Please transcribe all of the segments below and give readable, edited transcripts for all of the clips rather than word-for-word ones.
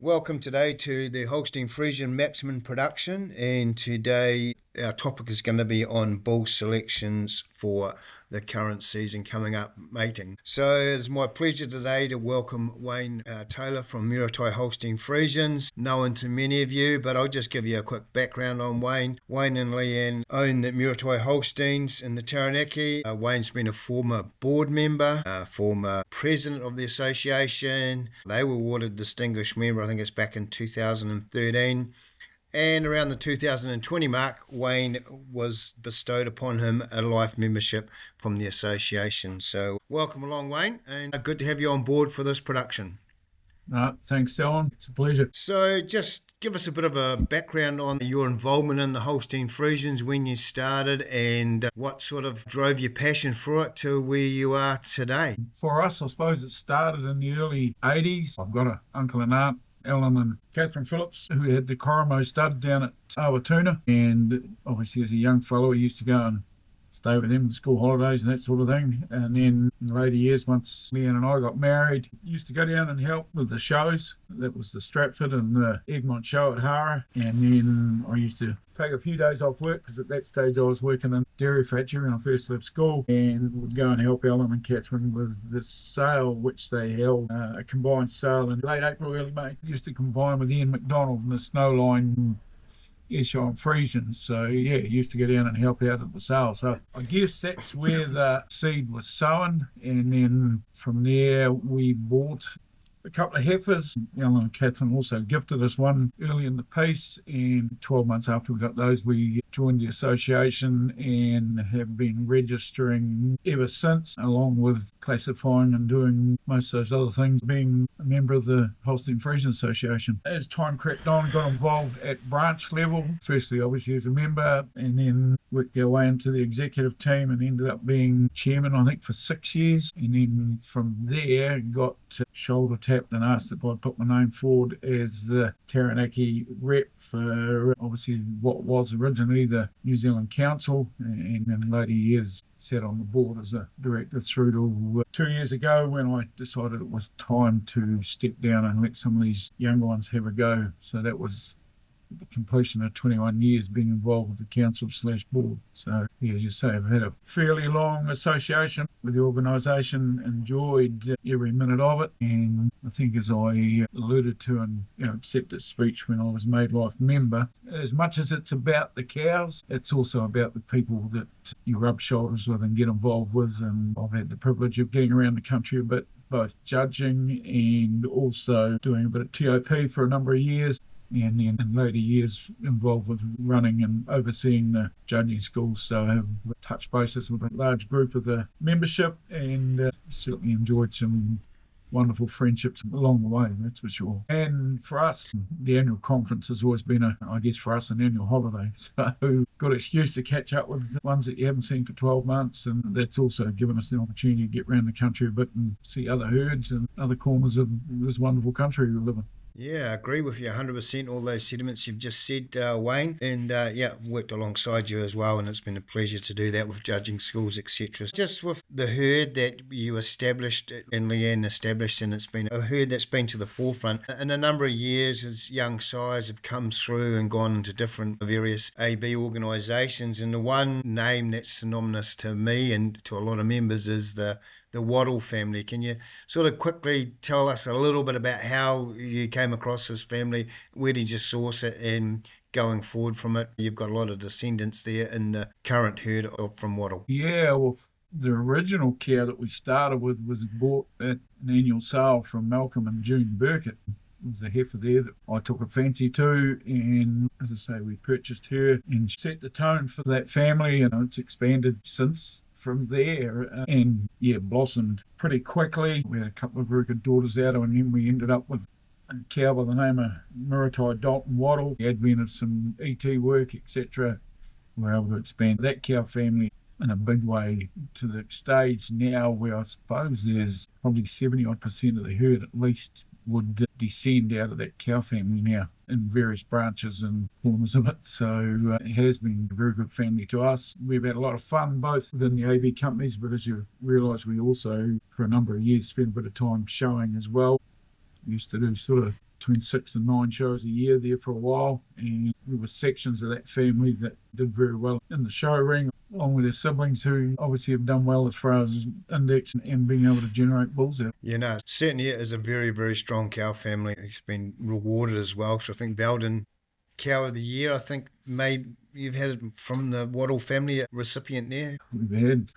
Welcome today to the Holstein Friesian Maximum Production, and today our topic is going to be on bull selections for the current season coming up, mating. So it's my pleasure today to welcome Wayne Taylor from Muritai Holstein Friesians, known to many of you, but I'll just give you a quick background on Wayne. Wayne and Leanne own the Muritai Holsteins in the Taranaki. Wayne's been a former board member, former president of the association. They were awarded Distinguished Member, I think it's back in 2013. And around the 2020 mark, Wayne was bestowed upon him a life membership from the association. So welcome along, Wayne, and good to have you on board for this production. Thanks, Alan. It's a pleasure. So just give us a bit of a background on your involvement in the Holstein Friesians, when you started, and what sort of drove your passion for it to where you are today. For us, I suppose it started in the early 80s. I've got an uncle and aunt, Alan and Catherine Phillips, who had the Corimo stud down at Awatuna, and obviously as a young fellow I used to go and stay with them in school holidays and that sort of thing. And then in later years, once Leanne and I got married, used to go down and help with the shows. That was the Stratford and the Egmont show at Hara. And then I used to take a few days off work because at that stage I was working in dairy factory when I first left school, and would go and help Alan and Catherine with this sale which they held, a combined sale in late April, early May. Used to combine with Ian McDonald and the Snowline Ayrshire Friesians. So yeah, used to go down and help out at the sale. So I guess that's where the seed was sown, and then from there we bought a couple of heifers. Alan and Catherine also gifted us one early in the piece, and 12 months after we got those, we joined the association and have been registering ever since, along with classifying and doing most of those other things, being a member of the Holstein Friesian Association. As time crept on, got involved at branch level, firstly obviously as a member, and then worked our way into the executive team and ended up being chairman, I think, for 6 years. And then from there got shoulder tapped and asked if I'd put my name forward as the Taranaki rep for obviously what was originally the New Zealand Council, and in later years sat on the board as a director through to 2 years ago when I decided it was time to step down and let some of these younger ones have a go. So that was the completion of 21 years being involved with the council/board. So yeah, as you say, I've had a fairly long association with the organisation, enjoyed every minute of it, and I think, as I alluded to in acceptance speech when I was made life member, as much as it's about the cows, it's also about the people that you rub shoulders with and get involved with. And I've had the privilege of getting around the country a bit, both judging and also doing a bit of TOP for a number of years, and then in later years involved with running and overseeing the judging schools. So I have touched bases with a large group of the membership, and certainly enjoyed some wonderful friendships along the way, that's for sure. And for us, the annual conference has always been, I guess for us, an annual holiday. So got an excuse to catch up with the ones that you haven't seen for 12 months. And that's also given us the opportunity to get around the country a bit and see other herds and other corners of this wonderful country we live in. Yeah, I agree with you 100%, all those sentiments you've just said, Wayne, and worked alongside you as well, and it's been a pleasure to do that with judging schools, etc. Just with the herd that you established and Leanne established, and it's been a herd that's been to the forefront in a number of years as young sires have come through and gone into different various AB organisations, and the one name that's synonymous to me and to a lot of members is the Waddle family. Can you sort of quickly tell us a little bit about how you came across this family? Where did you source it, and going forward from it? You've got a lot of descendants there in the current herd from Waddle. Yeah, well, the original cow that we started with was bought at an annual sale from Malcolm and June Burkett. It was a heifer there that I took a fancy to, and as I say, we purchased her and set the tone for that family, and it's expanded since from there, and blossomed pretty quickly. We had a couple of very good daughters out, and then we ended up with a cow by the name of Muritai Dalton Waddle. The advent of some ET work, etc., we were able to expand that cow family in a big way to the stage now where I suppose there's probably 70% of the herd at least would descend out of that cow family now in various branches and corners of it. So it has been a very good family to us. We've had a lot of fun both within the AB companies, but as you realise, we also for a number of years spent a bit of time showing as well. We used to do sort of between 6 and 9 shows a year there for a while, and there were sections of that family that did very well in the show ring, along with their siblings who obviously have done well as far as index and being able to generate bulls out. Certainly it is a very, very strong cow family. It's been rewarded as well. So I think Veldon Cow of the Year, I think you've had it from the Waddle family recipient there. We've had,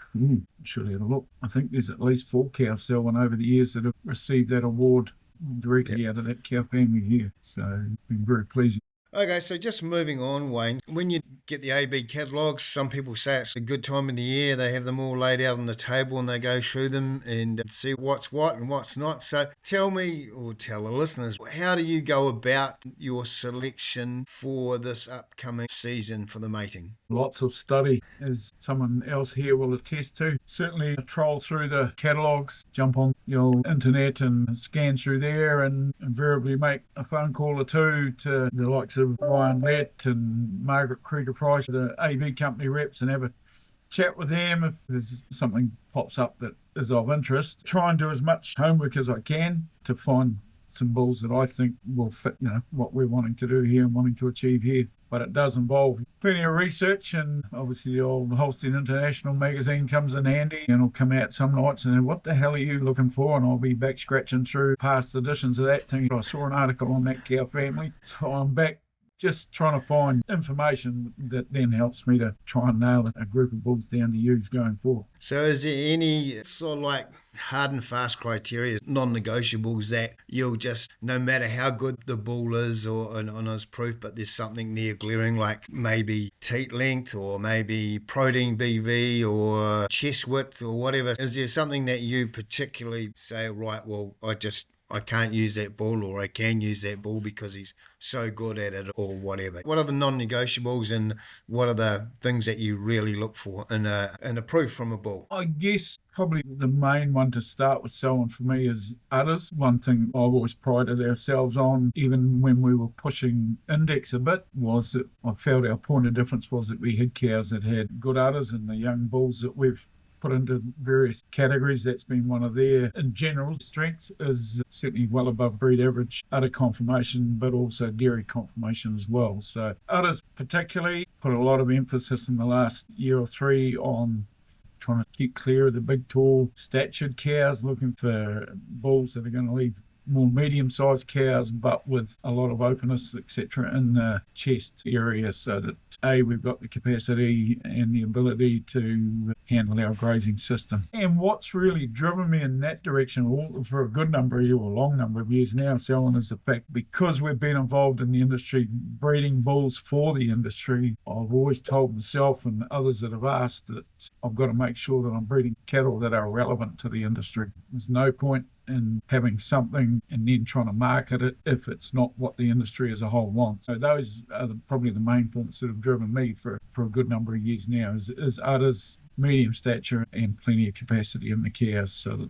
should have a look. I think there's at least 4 cows selling over the years that have received that award directly out of that cow family here. So it's been very pleasing. Okay, so just moving on, Wayne. When you get the AB catalogues, some people say it's a good time of the year. They have them all laid out on the table and they go through them and see what's what and what's not. So tell me, or tell the listeners, how do you go about your selection for this upcoming season for the mating? Lots of study, as someone else here will attest to. Certainly troll through the catalogues, jump on your internet and scan through there, and invariably make a phone call or two to the likes of Ryan Lett and Margaret Krieger-Price, the AB company reps, and have a chat with them if there's something pops up that is of interest. Try and do as much homework as I can to find some bulls that I think will fit, what we're wanting to do here and wanting to achieve here. But it does involve plenty of research, and obviously the old Holstein International magazine comes in handy, and it'll come out some nights and what the hell are you looking for? And I'll be back scratching through past editions of that thing. I saw an article on that cow family, so I'm back just trying to find information that then helps me to try and nail a group of bulls down to use going forward. So is there any sort of like hard and fast criteria, non-negotiables that you'll just, no matter how good the bull is or on his proof, but there's something there glaring, like maybe teat length or maybe protein BV or chest width or whatever? Is there something that you particularly say, right, well, I can't use that bull, or I can use that bull because he's so good at it, or whatever? What are the non-negotiables, and what are the things that you really look for in a proof from a bull? I guess probably the main one to start with selling for me is udders. One thing I've always prided ourselves on, even when we were pushing index a bit, was that I felt our point of difference was that we had cows that had good udders, and the young bulls that we've put into various categories, that's been one of their, in general, strengths, is certainly well above breed average udder conformation, but also dairy conformation as well. So udders particularly put a lot of emphasis in the last year or 3 on trying to keep clear of the big, tall, statured cows, looking for bulls that are going to leave more medium-sized cows, but with a lot of openness, etc., in the chest area, so that we've got the capacity and the ability to handle our grazing system. And what's really driven me in that direction for a good number of years, or a long number of years now, selling, is the fact, because we've been involved in the industry, breeding bulls for the industry, I've always told myself and others that have asked that I've got to make sure that I'm breeding cattle that are relevant to the industry. There's no point in having something and then trying to market it if it's not what the industry as a whole wants. So those are probably the main points that have driven me for a good number of years now, is udders, medium stature, and plenty of capacity in the cows, so that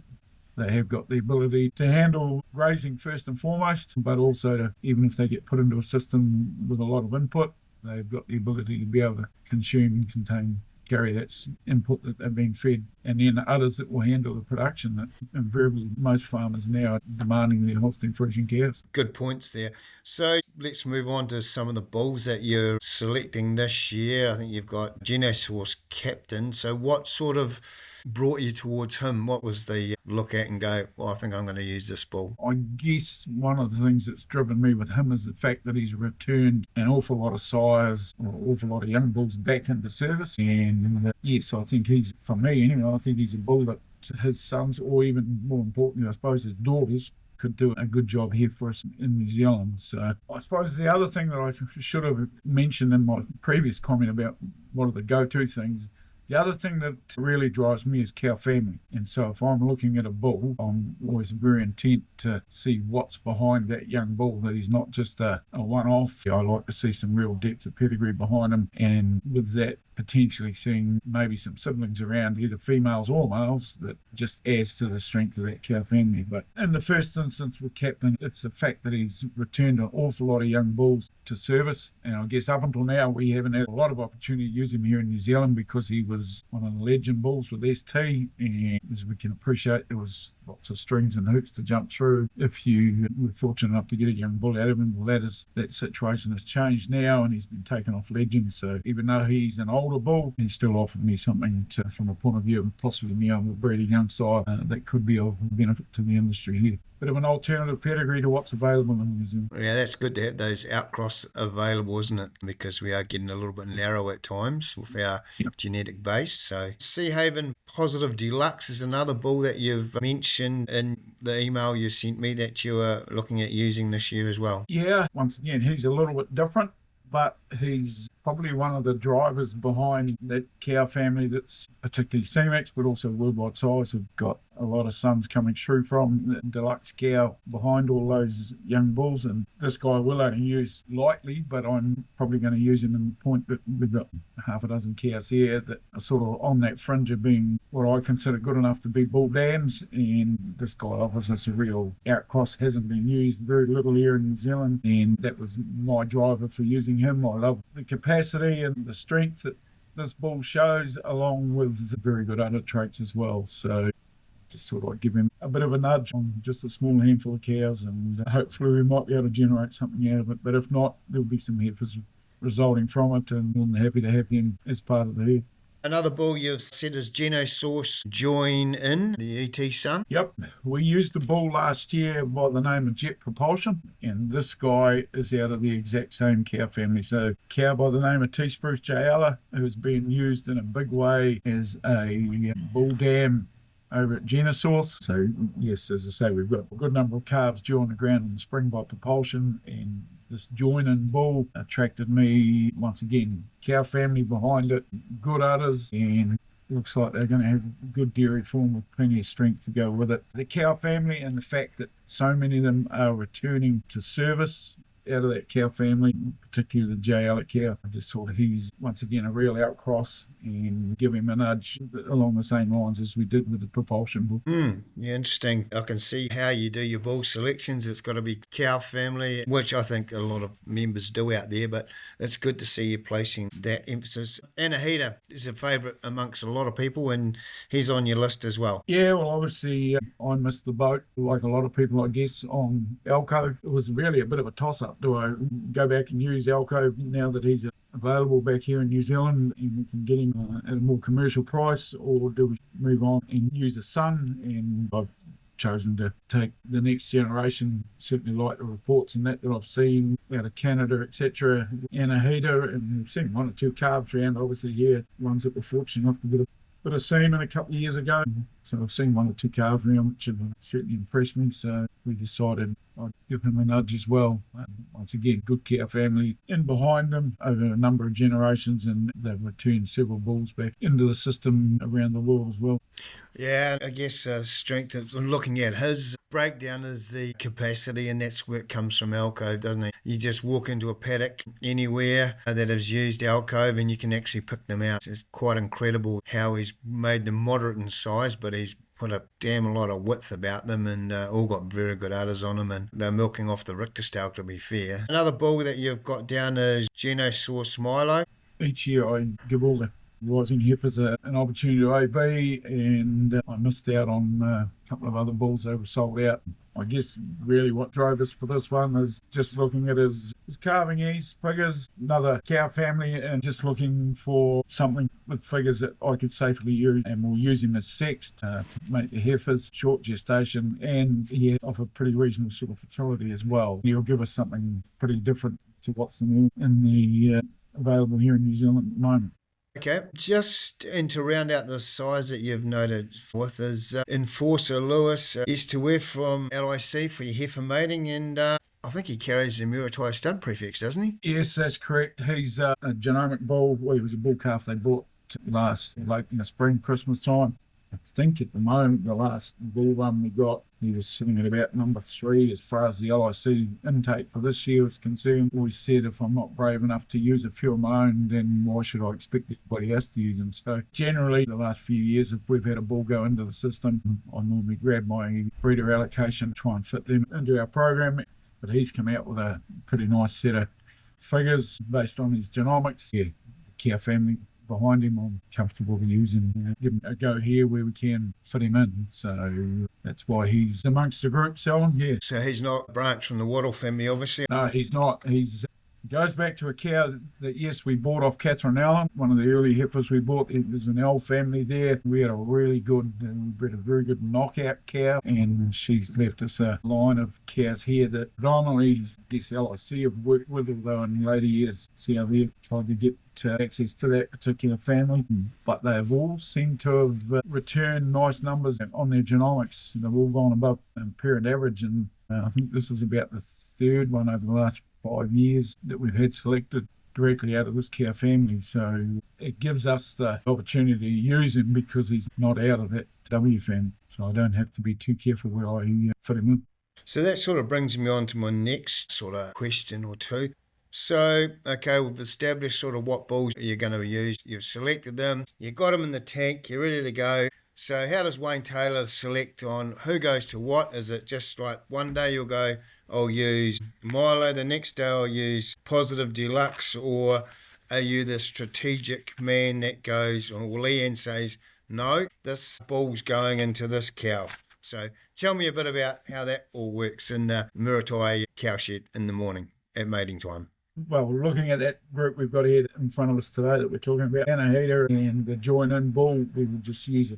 they have got the ability to handle grazing first and foremost, but also to, even if they get put into a system with a lot of input, they've got the ability to be able to consume and carry that input that they're being fed, and then others that will handle the production that invariably most farmers now are demanding the Holstein Friesian cows. Good points there. So let's move on to some of the bulls that you're selecting this year. I think you've got Genosource Captain. So what sort of brought you towards him? What was the look at and go, well, I think I'm going to use this bull? I guess one of the things that's driven me with him is the fact that he's returned an awful lot of sires, or an awful lot of young bulls back into service. And yes, I think he's, for me anyway, I think he's a bull that his sons, or even more importantly, I suppose his daughters, could do a good job here for us in New Zealand. So I suppose the other thing that I should have mentioned in my previous comment about what are the go-to things, the other thing that really drives me is cow family. And so if I'm looking at a bull, I'm always very intent to see what's behind that young bull, that he's not just a one-off. I like to see some real depth of pedigree behind him, and with that, potentially seeing maybe some siblings around, either females or males, that just adds to the strength of that cow family. But in the first instance with Captain, it's the fact that he's returned an awful lot of young bulls to service, and I guess up until now we haven't had a lot of opportunity to use him here in New Zealand because he was one of the legend bulls with ST, and as we can appreciate, there was lots of strings and hoops to jump through. If you were fortunate enough to get a young bull out of him, well, that situation has changed now, and he's been taken off legend. So even though he's an older bull, he's still offered me something from a point of view of possibly me on the breeding young sire that could be of benefit to the industry here. Bit of an alternative pedigree to what's available in New Zealand. Yeah, that's good to have those outcross available, isn't it? Because we are getting a little bit narrow at times with our genetic base. So Sea Haven Positive Deluxe is another bull that you've mentioned in the email you sent me that you are looking at using this year as well. Yeah, once again, he's a little bit different, but he's probably one of the drivers behind that cow family that's particularly CMAX, but also worldwide size. Have got a lot of sons coming through from the deluxe cow behind all those young bulls. And this guy will only use lightly, but I'm probably going to use him in the point that we've got half a dozen cows here that are sort of on that fringe of being what I consider good enough to be bull dams. And this guy offers us a real outcross, hasn't been used very little here in New Zealand. And that was my driver for using him. I love the capacity and the strength that this bull shows, along with the very good other traits as well. So just sort of give him a bit of a nudge on just a small handful of cows, and hopefully we might be able to generate something out of it. But if not, there'll be some heifers resulting from it, and I'm happy to have them as part of the herd. Another bull you've said is Genosource Join In, the ET son. Yep. We used a bull last year by the name of Jet Propulsion, and this guy is out of the exact same cow family. So cow by the name of T-Spruce Jayala, who's been used in a big way as a bull dam over at Genosource. So yes, as I say, we've got a good number of calves due on the ground in the spring by Propulsion, and this join-in bull attracted me once again. Cow family behind it, good udders, and looks like they're going to have good dairy form with plenty of strength to go with it. The cow family and the fact that so many of them are returning to service out of that cow family, particularly the Jayala cow, I just thought he's once again a real outcross, and give him a nudge along the same lines as we did with the Propulsion bull. Yeah, interesting. I can see how you do your bull selections. It's got to be cow family, which I think a lot of members do out there, but it's good to see you placing that emphasis. Anahita is a favourite amongst a lot of people, and he's on your list as well. Yeah, well, obviously I missed the boat, like a lot of people, I guess, on Alcove. It was really a bit of a toss-up. Do I go back and use Alcove now that he's available back here in New Zealand and we can get him at a more commercial price, or do we move on and use a son? And I've chosen to take the next generation. Certainly like the reports and that I've seen out of Canada, etc. Anahita, and we've seen one or two calves around, obviously here, ones that were fortunate enough to get a bit of semen a couple of years ago. So I've seen one or two calves around which have certainly impressed me. So we decided I'd give him a nudge as well. Once again, good cow family in behind them over a number of generations, and they've returned several bulls back into the system around the world as well. Yeah, I guess strength of looking at his breakdown is the capacity, and that's where it comes from Alcove, doesn't it? You just walk into a paddock anywhere that has used Alcove and you can actually pick them out. It's quite incredible how he's made them moderate in size, but he's put a damn lot of width about them, and all got very good udders on them, and they're milking off the Richter scale, to be fair. Another bull that you've got down is Genosource Milo. Each year I give all the rising heifers an opportunity to AB, and I missed out on a couple of other bulls that were sold out. I guess really what drove us for this one is just looking at his calving ease, figures, another cow family, and just looking for something with figures that I could safely use, and we'll use him as sex to make the heifers short gestation, and he offer pretty reasonable sort of fertility as well. He'll give us something pretty different to what's in the available here in New Zealand at the moment. Okay, just and to round out the size that you've noted with is Enforcer Lewis, east to west from LIC for your heifer mating, and I think he carries the Muratai stud prefix, doesn't he? Yes, that's correct. He's a genomic bull. Well, he was a bull calf they bought late in the spring, Christmas time. I think at the moment, the last bull one we got, he was sitting at about number 3 as far as the LIC intake for this year was concerned. We said if I'm not brave enough to use a few of my own, then why should I expect anybody else to use them? So generally, the last few years, if we've had a bull go into the system, I normally grab my breeder allocation, try and fit them into our program. But he's come out with a pretty nice set of figures based on his genomics. Yeah, the cow family behind him, I'm comfortable to use him, give him a go here where we can fit him in. So that's why he's amongst the group, Selwyn, yeah. So he's not a branch from the Wattle family, obviously. No, he's not. He goes back to a cow that, yes, we bought off Catherine Allen, one of the early heifers we bought. There's an L family there. We had a really good, we bred a very good knockout cow, and she's left us a line of cows here that predominantly, I guess, LIC have worked with, although in later years, see how they've tried to get access to that particular family, but they've all seemed to have returned nice numbers on their genomics. They've all gone above parent average, and I think this is about the third one over the last 5 years that we've had selected directly out of this cow family. So it gives us the opportunity to use him because he's not out of that W family. So I don't have to be too careful where I fit him in. So that sort of brings me on to my next sort of question or two. So, okay, we've established sort of what bulls you're going to use. You've selected them, you got them in the tank, you're ready to go. So how does Wayne Taylor select on who goes to what? Is it just like one day you'll go, I'll use Milo, the next day I'll use Positive Deluxe, or are you the strategic man that goes, or Leanne says, no, this bull's going into this cow? So tell me a bit about how that all works in the Muritai cowshed in the morning at mating time. Well, looking at that group we've got here in front of us today that we're talking about, Anahita and the join-in bull, we will just use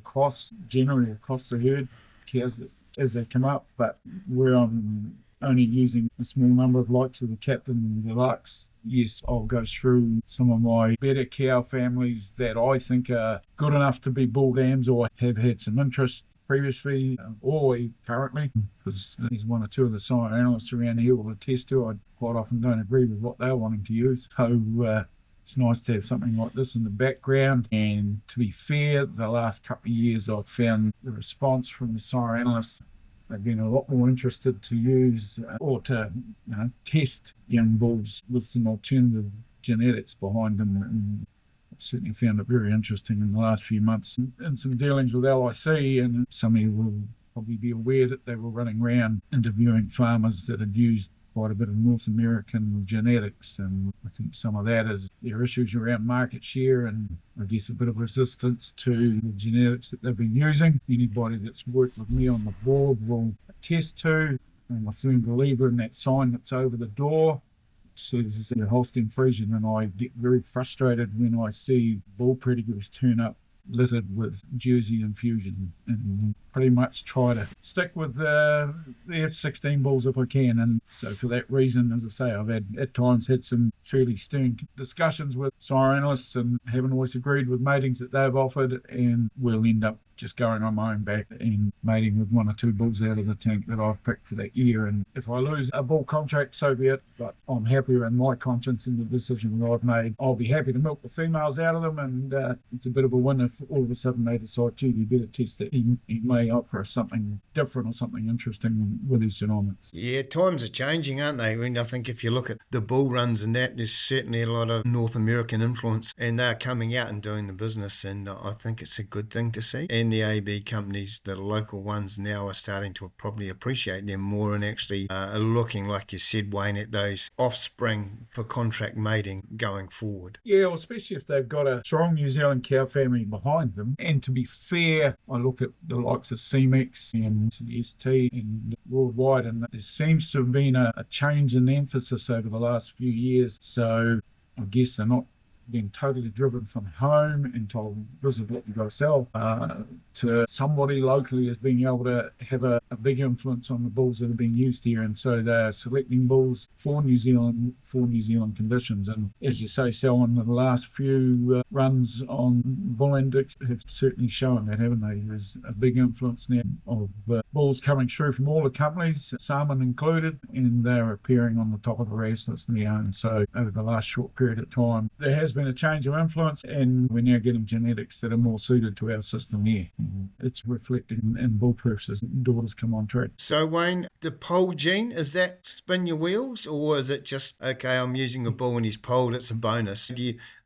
generally across the herd, cows as they come up, but we're only using a small number of likes of the Captain and the Deluxe. Yes, I'll go through some of my better cow families that I think are good enough to be bull dams or have had some interest previously or currently, because there's one or two of the sire analysts around here will attest to. I quite often don't agree with what they're wanting to use. So it's nice to have something like this in the background. And to be fair, the last couple of years I've found the response from the sire analysts, they've been a lot more interested to use or to test young bulls with some alternative genetics behind them. And I've certainly found it very interesting in the last few months. In some dealings with LIC, and some of you will probably be aware that they were running around interviewing farmers that had used quite a bit of North American genetics, and I think some of that is their issues around market share and I guess a bit of resistance to the genetics that they've been using. Anybody that's worked with me on the board will attest to. I'm a firm believer in that sign that's over the door. It says Holstein Friesian, and I get very frustrated when I see bull pedigrees turn up littered with Jersey infusion, and pretty much try to stick with the F16 bulls if I can. And so for that reason, as I say, I've at times had some fairly stern discussions with sire analysts and haven't always agreed with matings that they've offered, and we'll end up just going on my own back and mating with one or two bulls out of the tank that I've picked for that year. And if I lose a bull contract, so be it, but I'm happier in my conscience in the decision that I've made. I'll be happy to milk the females out of them, and it's a bit of a win if all of a sudden they decide, gee, you better test that he may offer us something different or something interesting with his genomics. Yeah, times are changing, aren't they? I mean, I think if you look at the bull runs and that, there's certainly a lot of North American influence, and they're coming out and doing the business, and I think it's a good thing to see. And the AB companies, the local ones now, are starting to probably appreciate them more and actually are looking, like you said, Wayne, at those offspring for contract mating going forward. Yeah, well, especially if they've got a strong New Zealand cow family behind them. And to be fair, I look at the likes of CMEX and ST and worldwide, and there seems to have been a change in emphasis over the last few years. So I guess they're not being totally driven from home and told, this is what you've got to sell, to somebody locally as being able to have a big influence on the bulls that are being used here. And so they're selecting bulls for New Zealand conditions. And as you say, Selwyn, the last few runs on Bull Index have certainly shown that, haven't they? There's a big influence now of bulls coming through from all the companies, salmon included, and they're appearing on the top of the race list now. And so over the last short period of time, there has been a change of influence, and we're now getting genetics that are more suited to our system here. It's reflecting in bull proofs as daughters come on track. So Wayne, the pole gene, is that spin your wheels, or is it just, okay, I'm using a bull and he's polled, it's a bonus?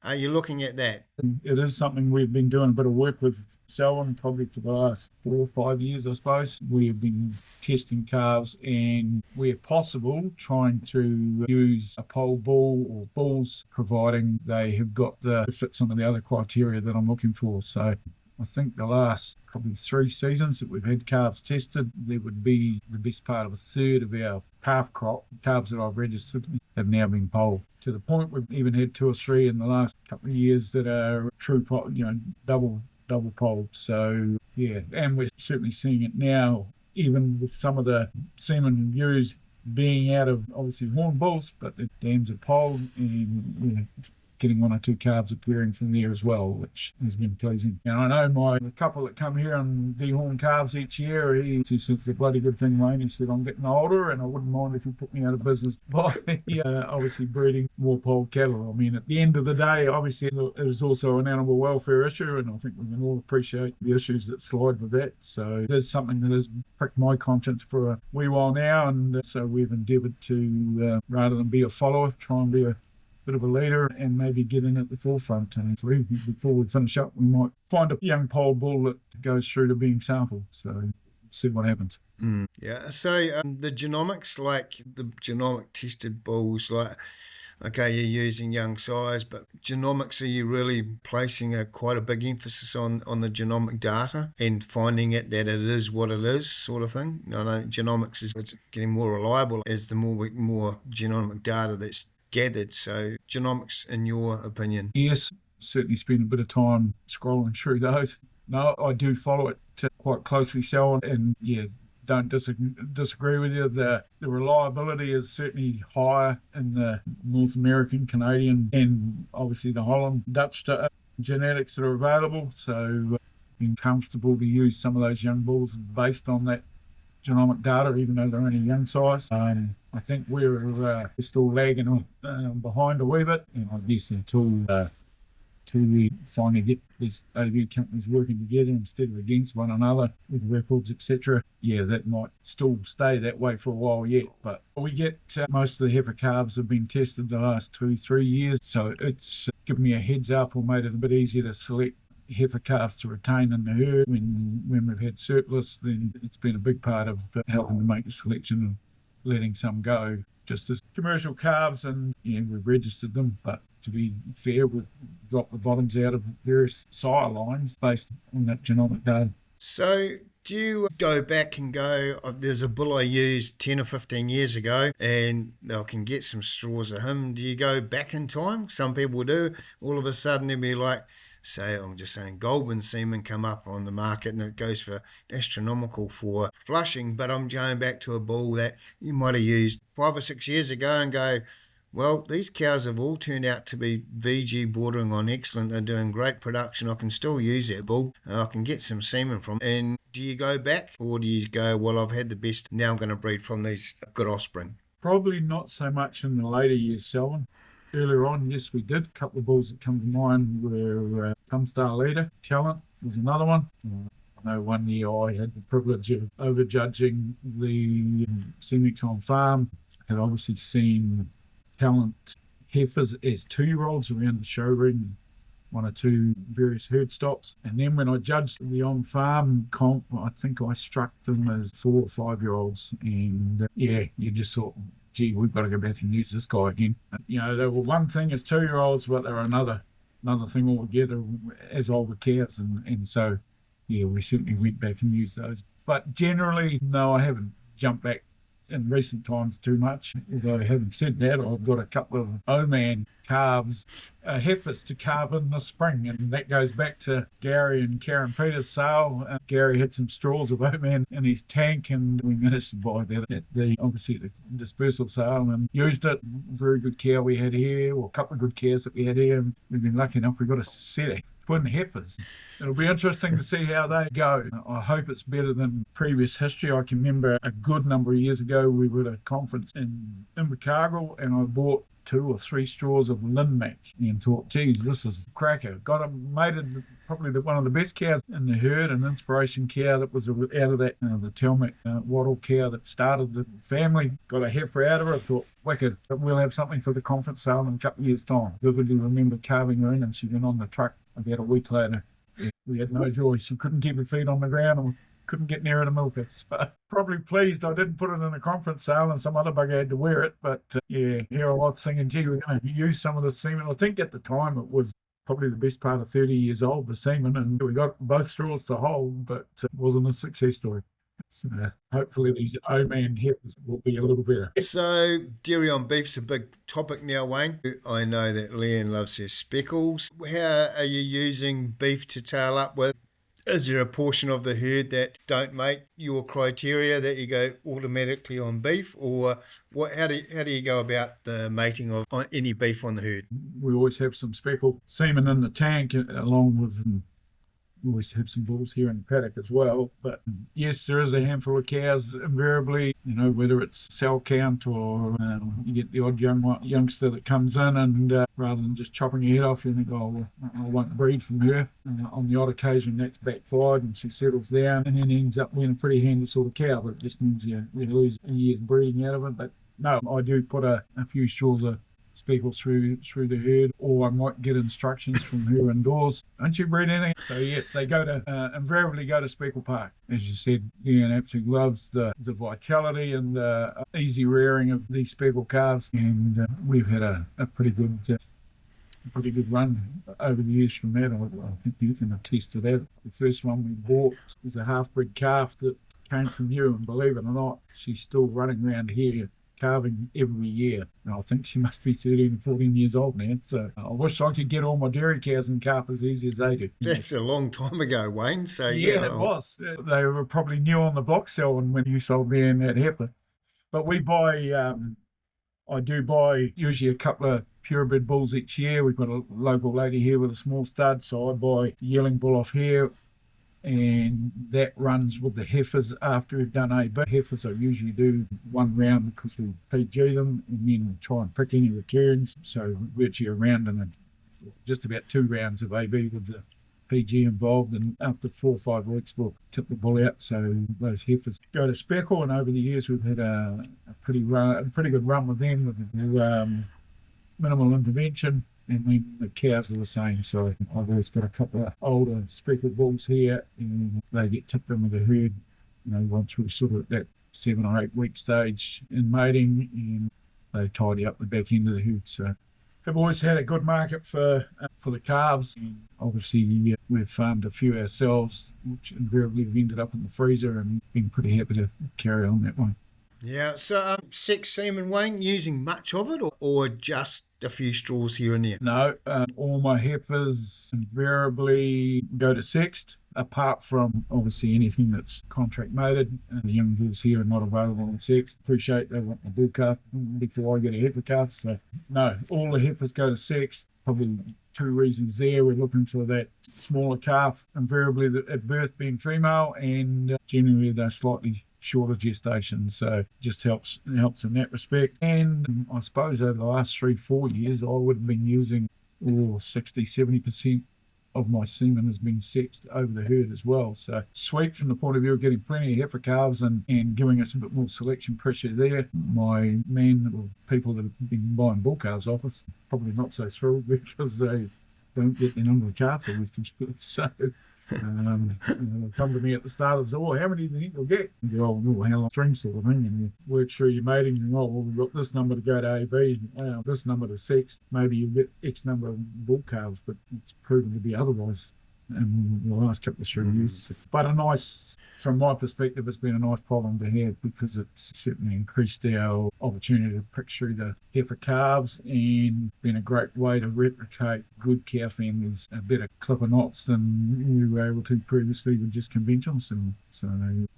Are you looking at that? It is something we've been doing a bit of work with Selwyn probably for the last 4 or 5 years, I suppose. We've been testing calves, and where possible, trying to use a pole bull or bulls, providing they have got the fit some of the other criteria that I'm looking for. So I think the last probably 3 seasons that we've had calves tested, there would be the best part of a third of our calf crop, calves that I've registered, have now been polled. To the point we've even had 2 or 3 in the last couple of years that are true, double polled. So yeah, and we're certainly seeing it now, even with some of the semen ewes being out of obviously horn bulls, but the dams are polled, and getting 1 or 2 calves appearing from there as well, which has been pleasing. And I know the couple that come here and dehorn calves each year, he says it's a bloody good thing, Wayne. He said, I'm getting older and I wouldn't mind if you put me out of business by obviously breeding more polled cattle. I mean, at the end of the day, obviously it is also an animal welfare issue, and I think we can all appreciate the issues that slide with that. So there's something that has pricked my conscience for a wee while now, and so we've endeavoured to, rather than be a follower, try and be a bit of a leader and maybe get in at the forefront. And before we finish up, we might find a young pole bull that goes through to being sampled. So see what happens. Yeah. So the genomics, like the genomic tested bulls, like, okay, you're using young sires, but genomics, are you really placing quite a big emphasis on the genomic data and finding it that it is what it is, sort of thing? I know genomics it's getting more reliable as the more genomic data that's gathered. So genomics, in your opinion? Yes, certainly spend a bit of time scrolling through those. No, I do follow it quite closely, so, and yeah, don't disagree with you. The reliability is certainly higher in the North American, Canadian, and obviously the Holland, Dutch genetics that are available. So being comfortable to use some of those young bulls based on that genomic data, even though they're only young size. I think we're still lagging behind a wee bit, and I guess until we finally get these AV companies working together instead of against one another with records, etc. Yeah, that might still stay that way for a while yet. But we get most of the heifer calves have been tested the last 2-3 years, so it's given me a heads up or made it a bit easier to select heifer calves to retain in the herd. When we've had surplus, then it's been a big part of helping to make the selection and letting some go just as commercial calves, and we've registered them, but to be fair, we've dropped the bottoms out of various sire lines based on that genomic data. So do you go back and go, there's a bull I used 10 or 15 years ago and I can get some straws of him? Do you go back in time? Some people do. All of a sudden they'll be like, say, I'm just saying, Goldman semen come up on the market and it goes for astronomical for flushing, but I'm going back to a bull that you might have used 5 or 6 years ago and go, well, these cows have all turned out to be VG bordering on excellent. They're doing great production. I can still use that bull. I can get some semen from. And do you go back, or do you go, well, I've had the best, now I'm going to breed from these good offspring? Probably not so much in the later years, Selwyn. Earlier on, yes, we did. A couple of bulls that come to mind were Thumbstar Leader. Talent was another one. I know one year I had the privilege of overjudging the Cemex on farm. I had obviously seen Talent heifers as 2-year-olds around the show ring, 1 or 2 various herd stops. And then when I judged the on-farm comp, I think I struck them as 4 or 5-year-olds. And you just thought, gee, we've got to go back and use this guy again. They were one thing as 2-year-olds, but they were another thing altogether as older cows. And so, yeah, we certainly went back and used those. But generally, no, I haven't jumped back in recent times too much. Although having said that, I've got a couple of O-man calves, heifers to calve in this spring, and that goes back to Gary and Karen Peters' sale. Gary had some straws of O-man in his tank, and we managed to buy that at the dispersal sale and used it. Very good cow we had here, or a couple of good cows that we had here, and we've been lucky enough, we've got a set of twin heifers. It'll be interesting to see how they go. I hope it's better than previous history. I can remember a good number of years ago, we were at a conference in Invercargill, and I bought 2 or 3 straws of Linmac and thought, geez, this is a cracker. Got him, made it probably one of the best cows in the herd, an inspiration cow that was out of that, the Telmac wattle cow that started the family. Got a heifer out of her. I thought, wicked, we'll have something for the conference sale in a couple of years' time. Vividly remember carving her in, and she went on the truck about a week later. We had no joy. She couldn't keep her feet on the ground and couldn't get near the milker. So probably pleased I didn't put it in a conference sale and some other bugger had to wear it. But yeah, here I was thinking, gee, we're going to use some of the semen. I think at the time it was probably the best part of 30 years old, the semen, and we got both straws to hold, but it wasn't a success story. So hopefully these O-man heifers will be a little better. So dairy on beef's a big topic now, Wayne. I know that Leanne loves her speckles. How are you using beef to tail up with? Is there a portion of the herd that don't make your criteria that you go automatically on beef, or what? How do you go about the mating of any beef on the herd? We always have some speckled semen in the tank, along with we always have some bulls here in the paddock as well. But yes, there is a handful of cows invariably, whether it's cell count or you get the odd youngster that comes in and rather than just chopping your head off, you think, oh, well, I won't breed from her. On the odd occasion, that's backfired and she settles down and then ends up being a pretty handy sort of cow, but it just means you lose a year's breeding out of it. But no, I do put a few straws of speckles through the herd, or I might get instructions from her indoors. Don't you breed anything? So yes, they invariably go to Speckle Park. As you said, Ian absolutely loves the vitality and the easy rearing of these speckled calves, and we've had a pretty good run over the years from that. I think you can attest to that. The first one we bought was a half-bred calf that came from you, and believe it or not, she's still running around here calving every year. And I think she must be 13 or 14 years old now. So I wish I could get all my dairy cows and calf as easy as they do. That's a long time ago, Wayne. So yeah, it was. They were probably new on the block selling when you sold me in that heifer. But we buy, I do buy usually a couple of purebred bulls each year. We've got a local lady here with a small stud, so I buy a yearling bull off here, and that runs with the heifers after we've done AB. Heifers I usually do one round because we PG them and then try and pick any returns. So virtually a round and then just about 2 rounds of AB with the PG involved, and after 4 or 5 weeks we'll tip the bull out so those heifers go to speckle. And over the years we've had a pretty good run with them with minimal intervention. And then the cows are the same. So I've always got a couple of older speckled bulls here, and they get tipped in with the herd, once we're sort of at that 7 or 8 week stage in mating, and they tidy up the back end of the herd. So have always had a good market for the calves. And obviously, we've farmed a few ourselves, which invariably have ended up in the freezer, and been pretty happy to carry on that way. Yeah, so sex semen, Wayne, using much of it or just a few straws here and there? No, all my heifers invariably go to sexed, apart from obviously anything that's contract mated. The young bulls here are not available in sexed. Appreciate they want the bull calf before I get a heifer calf. So no, all the heifers go to sexed. Probably 2 reasons there. We're looking for that smaller calf, invariably at birth being female, and generally they're slightly shorter gestation, so just helps in that respect. And I suppose over the last 3-4 years I would have been using 60-70% of my semen has been sexed over the herd as well. So sweet from the point of view of getting plenty of heifer calves and giving us a bit more selection pressure there. My men or people that have been buying bull calves off us probably not so thrilled because they don't get the number of calves I used to get. So they'll come to me at the start and say, how many do you think you'll get? And go, how long string sort of thing, and you work through your matings and we've got this number to go to AB, this number to sex, maybe you'll get X number of bull calves, but it's proven to be otherwise in the last couple of 3 years. But from my perspective, it's been a nice problem to have because it's certainly increased our opportunity to pick through the heifer calves and been a great way to replicate good cow families, a better clip of knots than we were able to previously with just conventional semen. So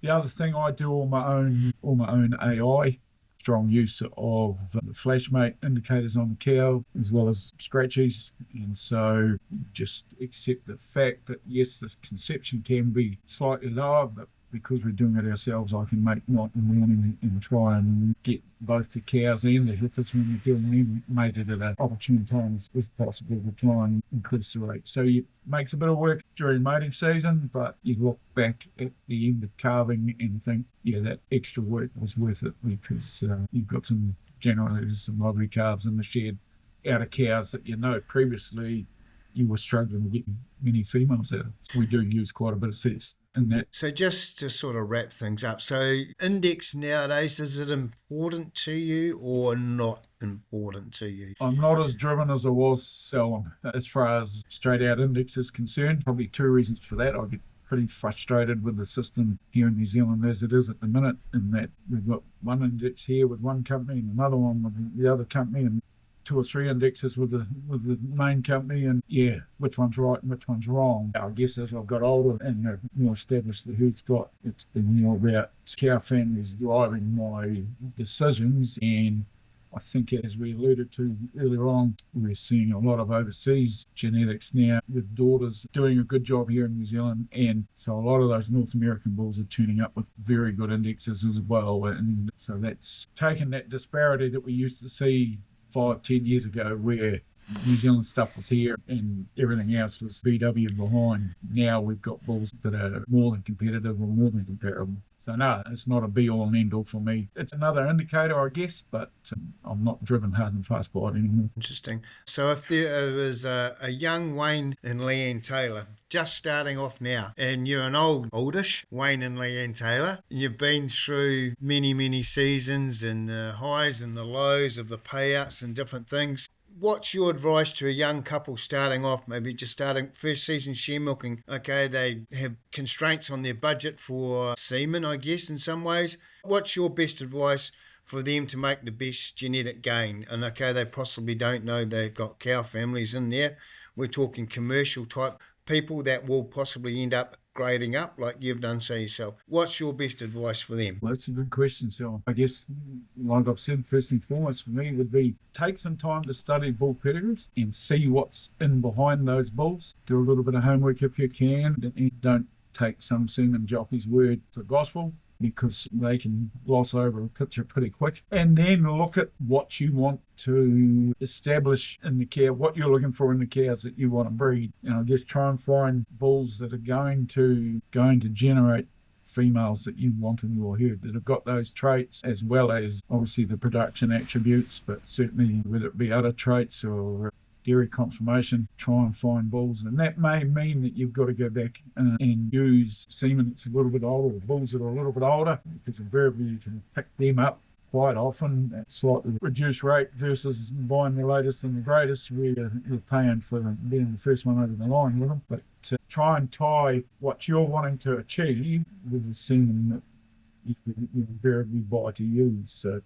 the other thing, I do all my own AI. Strong use of the flashmate indicators on the cow as well as scratchies, and so you just accept the fact that yes, this conception can be slightly lower, but because we're doing it ourselves, I can make night and morning and try and get both the cows and the heifers when we're doing them mated at an opportune time as possible to try and increase the rate. So it makes a bit of work during mating season, but you look back at the end of calving and think, yeah, that extra work was worth it because you've got some lovely calves in the shed out of cows that previously you were struggling to get many females out of. We do use quite a bit of sex in that. So just to sort of wrap things up, so index nowadays, is it important to you or not important to you? I'm not as driven as I was, Selwyn, as far as straight out index is concerned. Probably two reasons for that. I get pretty frustrated with the system here in New Zealand as it is at the minute, in that we've got one index here with one company and another one with the other company, and two or three indexes with the main company, and yeah, which one's right and which one's wrong. I guess as I've got older and more established the herd's got, it's been more about cow families driving my decisions. And I think, as we alluded to earlier on, we're seeing a lot of overseas genetics now with daughters doing a good job here in New Zealand. And so a lot of those North American bulls are turning up with very good indexes as well. And so that's taken that disparity that we used to see 5-10 years ago, where New Zealand stuff was here and everything else was VW behind. Now we've got bulls that are more than competitive or more than comparable. So no, it's not a be-all and end-all for me. It's another indicator, I guess, but I'm not driven hard and fast by it anymore. Interesting. So if there was a young Wayne and Leanne Taylor just starting off now, and you're an oldish Wayne and Leanne Taylor, and you've been through many seasons and the highs and the lows of the payouts and different things, what's your advice to a young couple starting off, maybe just starting first season share milking? Okay, they have constraints on their budget for semen, I guess, in some ways. What's your best advice for them to make the best genetic gain? And okay, they possibly don't know they've got cow families in there. We're talking commercial type people that will possibly end up grading up like you've done so yourself. What's your best advice for them? Well, that's a good question. So I guess, like I've said, first and foremost for me would be take some time to study bull pedigrees and see what's in behind those bulls. Do a little bit of homework if you can, and don't take some semen jockey's word for gospel, because they can gloss over a picture pretty quick. And then look at what you want to establish in the cow, what you're looking for in the cows that you want to breed. And I guess try and find bulls that are going to generate females that you want in your herd, that have got those traits, as well as obviously the production attributes, but certainly whether it be other traits or dairy conformation, try and find bulls. And that may mean that you've got to go back and use semen that's a little bit older, or bulls that are a little bit older, because invariably you can pick them up quite often at slightly reduced rate versus buying the latest and the greatest, where you're paying for being the first one over the line with them. But try and tie what you're wanting to achieve with the semen that you invariably buy to use. So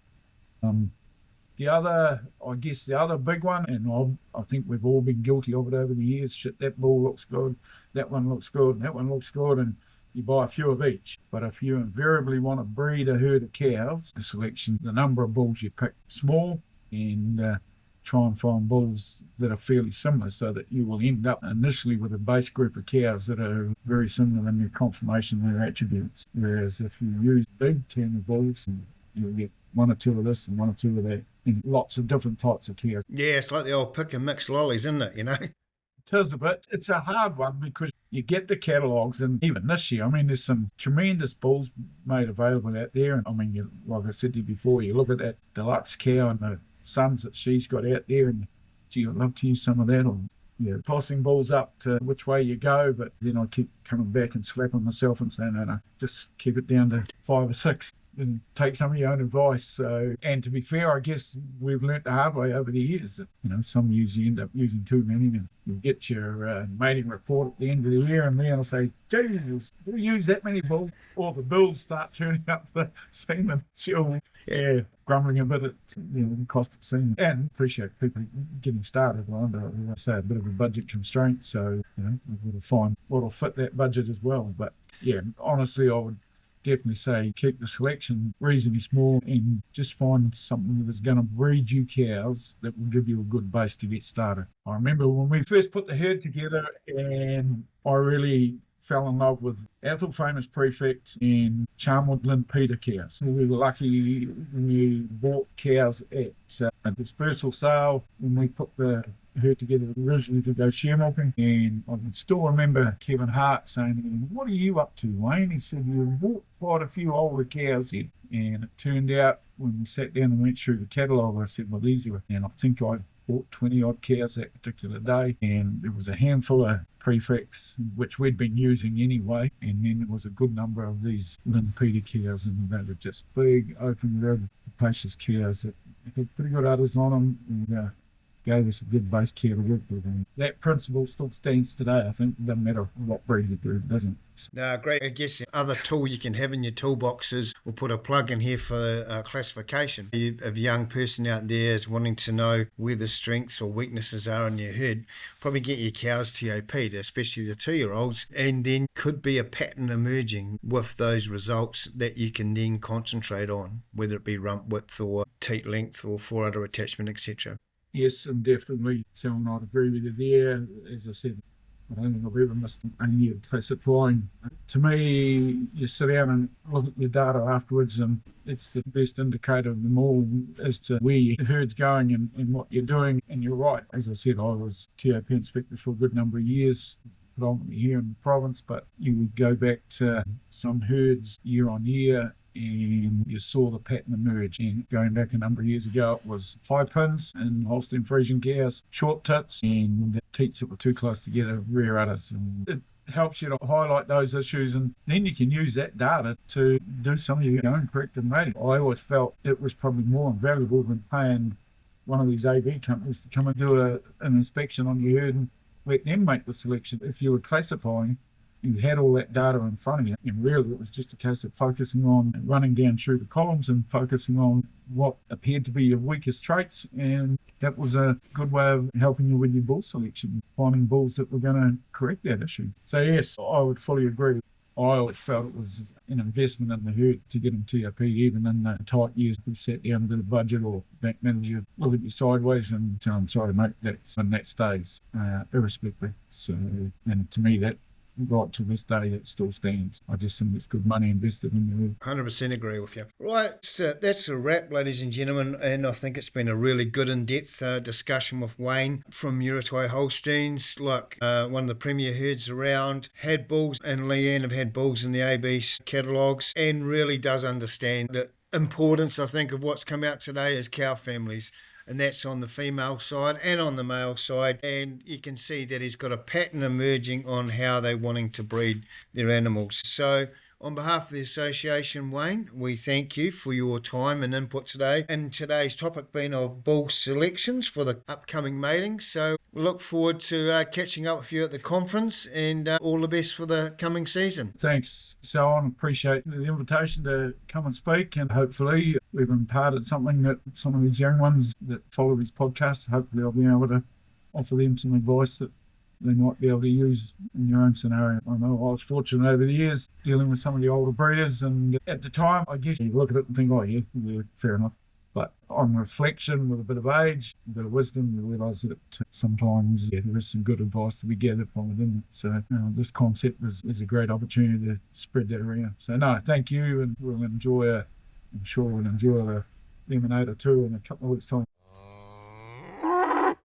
the other big one, and I think we've all been guilty of it over the years, shit, that bull looks good, that one looks good, and that one looks good, and you buy a few of each. But if you invariably want to breed a herd of cows, the selection, the number of bulls you pick small, and try and find bulls that are fairly similar, so that you will end up initially with a base group of cows that are very similar in their conformation and their attributes. Whereas if you use big team of bulls, you'll get one or two of this and one or two of that, and lots of different types of cows. Yeah, it's like the old pick and mix lollies, isn't it, you know? It is a bit. It's a hard one because you get the catalogues, and even this year, I mean, there's some tremendous bulls made available out there. And I mean, like I said to you before, you look at that deluxe cow and the sons that she's got out there, and gee, I'd love to use some of that. Or tossing bulls up to which way you go, but then I keep coming back and slapping myself and saying, no, just keep it down to 5 or 6. And take some of your own advice. So, and to be fair, I guess we've learnt the hard way over the years that, some years you end up using too many, and you'll get your mating report at the end of the year, and then I'll say, Jesus, do we use that many bulls? Or the bulls start turning up the semen. She'll, grumbling a bit at the cost of semen. And appreciate people getting started under, say, a bit of a budget constraint. So, we've got to find what'll fit that budget as well. But yeah, honestly, I would definitely say keep the selection reasonably small and just find something that's going to breed you cows that will give you a good base to get started. I remember when we first put the herd together, and I really fell in love with Athol Famous Prefect and Charmwood Lynn Peter cows. We were lucky when we bought cows at a dispersal sale when we put the herd together originally to go share milking, and I can still remember Kevin Hart saying to me, "What are you up to, Wayne?" He said, "You've bought quite a few older cows here." And it turned out when we sat down and went through the catalogue, I said, well, these are, and I think I bought 20 odd cows that particular day, and there was a handful of prefix which we'd been using anyway, and then there was a good number of these Lynn Peter cows, and they were just big, open, red, capacious cows that had pretty good udders on them, and gave us a good base cow to work with. And that principle still stands today. I think it doesn't matter what breed you do, doesn't it? No, great. I guess the other tool you can have in your toolbox is, we'll put a plug in here for classification. If a young person out there is wanting to know where the strengths or weaknesses are in your herd, probably get your cows TOP'd, especially the 2-year-olds, and then could be a pattern emerging with those results that you can then concentrate on, whether it be rump width or teat length or foreudder attachment, etc. Yes, and definitely. So I'd agree with you there. As I said, I don't think I've ever missed a year classifying. To me, you sit down and look at your data afterwards, and it's the best indicator of them all as to where your herd's going and what you're doing. And you're right. As I said, I was TOP inspector for a good number of years, predominantly here in the province, but you would go back to some herds year on year, and you saw the pattern emerge. And going back a number of years ago, it was high pins and Holstein Friesian cows, short tits, and teats that were too close together, rear udders. And it helps you to highlight those issues, and then you can use that data to do some of your own corrective mating. I always felt it was probably more invaluable than paying one of these AB companies to come and do an inspection on your herd and let them make the selection. If you were classifying, you had all that data in front of you, and really it was just a case of focusing on running down through the columns and focusing on what appeared to be your weakest traits, and that was a good way of helping you with your bull selection, finding bulls that were going to correct that issue. So yes, I would fully agree. I always felt it was an investment in the herd to get them TOP, even in the tight years. We sat down and did a budget, or bank manager look at you sideways and tell them, sorry mate, that stays, irrespective. So, and to me that, right to this day, that still stands. I just think it's good money invested in the herd. 100% agree with you. Right, so that's a wrap, ladies and gentlemen, and I think it's been a really good in-depth discussion with Wayne from Urutai Holsteins, like one of the premier herds around, had bulls, and Leanne have had bulls in the AB catalogues, and really does understand the importance, I think, of what's come out today as cow families. And that's on the female side and on the male side. And you can see that he's got a pattern emerging on how they're wanting to breed their animals. So on behalf of the association, Wayne, we thank you for your time and input today. And today's topic being of bull selections for the upcoming mating. So we look forward to catching up with you at the conference, and all the best for the coming season. Thanks, Selwyn. Appreciate the invitation to come and speak, and hopefully we've imparted something that some of these young ones that follow these podcasts, hopefully I'll be able to offer them some advice that they might be able to use in your own scenario. I know I was fortunate over the years dealing with some of the older breeders, and at the time, I guess you look at it and think, oh yeah, fair enough. But on reflection, with a bit of age, a bit of wisdom, you realise that sometimes there is some good advice to be gathered from it, isn't it? So this concept is a great opportunity to spread that around. So no, thank you, and I'm sure we'll enjoy the lemonade or two in a couple of weeks' time.